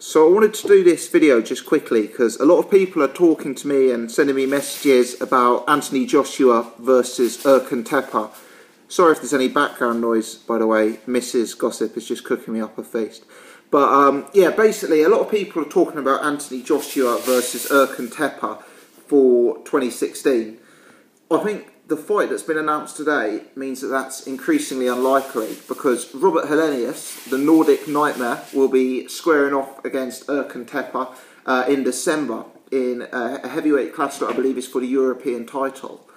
So I wanted to do this video just quickly because a lot of people are talking to me and sending me messages about Anthony Joshua versus Erkan Teper. Sorry if there's any background noise, by the way. Mrs. Gossip is just cooking me up a feast. But yeah, basically a lot of people are talking about Anthony Joshua versus Erkan Teper for 2016. I think the fight that's been announced today means that that's increasingly unlikely because Robert Helenius, the Nordic nightmare, will be squaring off against Erkan Teper in December in a heavyweight clash that I believe is for the European title.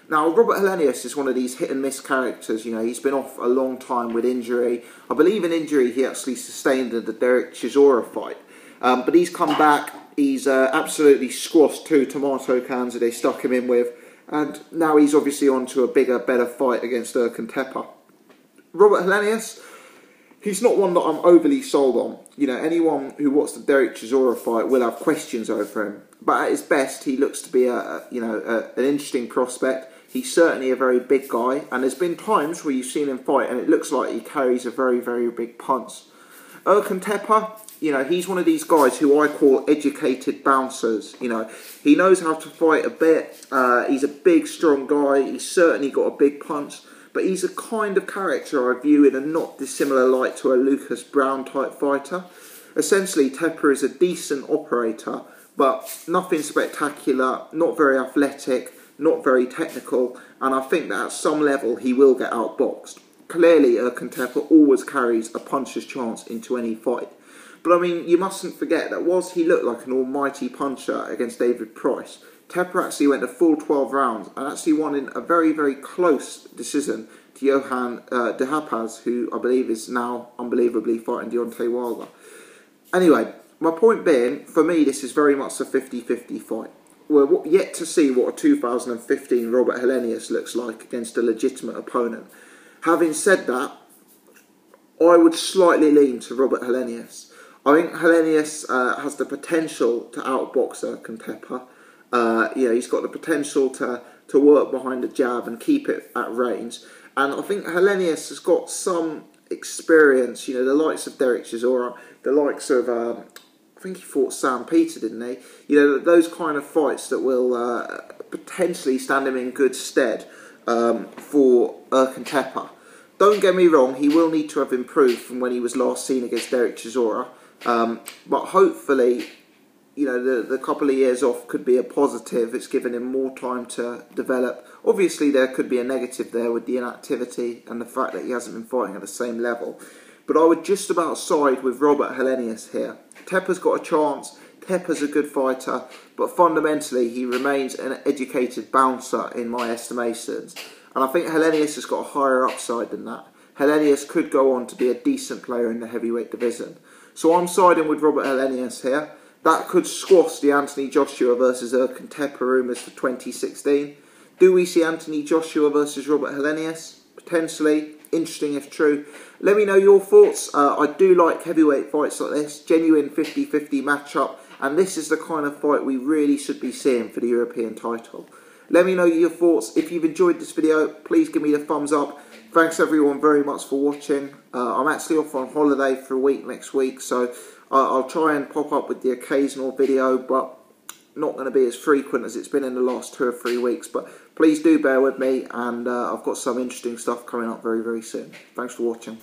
Now, Robert Helenius is one of these hit-and-miss characters. You know, he's been off a long time with injury. I believe an injury he actually sustained in the Derek Chisora fight. But he's come back. He's absolutely squashed 2 tomato cans that they stuck him in with. And now he's obviously on to a bigger, better fight against Erkan Teper. Robert Helenius, he's not one that I'm overly sold on. You know, anyone who watched the Derek Chisora fight will have questions over him. But at his best, he looks to be an interesting prospect. He's certainly a very big guy. And there's been times where you've seen him fight and it looks like he carries a very, very big punch. Erkan Teper, you know, he's one of these guys who I call educated bouncers. You know, he knows how to fight a bit. He's a big, strong guy. He's certainly got a big punch. But he's a kind of character I view in a not dissimilar light to a Lucas Brown type fighter. Essentially, Teper is a decent operator, but nothing spectacular, not very athletic, not very technical. And I think that at some level he will get outboxed. Clearly, Erkan Teper always carries a puncher's chance into any fight. But I mean, you mustn't forget that whilst he looked like an almighty puncher against David Price, Teper actually went a full 12 rounds and actually won in a very, very close decision to Johan de Hapaz, who I believe is now unbelievably fighting Deontay Wilder. Anyway, my point being, for me, this is very much a 50-50 fight. We're yet to see what a 2015 Robert Helenius looks like against a legitimate opponent. Having said that, I would slightly lean to Robert Helenius. I think Helenius has the potential to outbox Erkan Teper. You know, he's got the potential to work behind the jab and keep it at range. And I think Helenius has got some experience, you know, the likes of Derek Chisora, the likes of, I think he fought Sam Peter, didn't he? You know, those kind of fights that will potentially stand him in good stead for Erkan Teper. Don't get me wrong, he will need to have improved from when he was last seen against Derek Chisora. But hopefully, you know, the couple of years off could be a positive. It's given him more time to develop. Obviously, there could be a negative there with the inactivity and the fact that he hasn't been fighting at the same level. But I would just about side with Robert Helenius here. Teper's got a chance. Teper's a good fighter. But fundamentally, he remains an educated bouncer in my estimations. And I think Helenius has got a higher upside than that. Helenius could go on to be a decent player in the heavyweight division. So I'm siding with Robert Helenius here. That could squash the Anthony Joshua versus Erkan Teper rumours for 2016. Do we see Anthony Joshua versus Robert Helenius? Potentially. Interesting if true. Let me know your thoughts. I do like heavyweight fights like this. Genuine 50-50 matchup. And this is the kind of fight we really should be seeing for the European title. Let me know your thoughts. If you've enjoyed this video, please give me the thumbs up. Thanks everyone very much for watching. I'm actually off on holiday for a week next week, so I'll try and pop up with the occasional video, but not going to be as frequent as it's been in the last 2 or 3 weeks. But please do bear with me, and I've got some interesting stuff coming up very, very soon. Thanks for watching.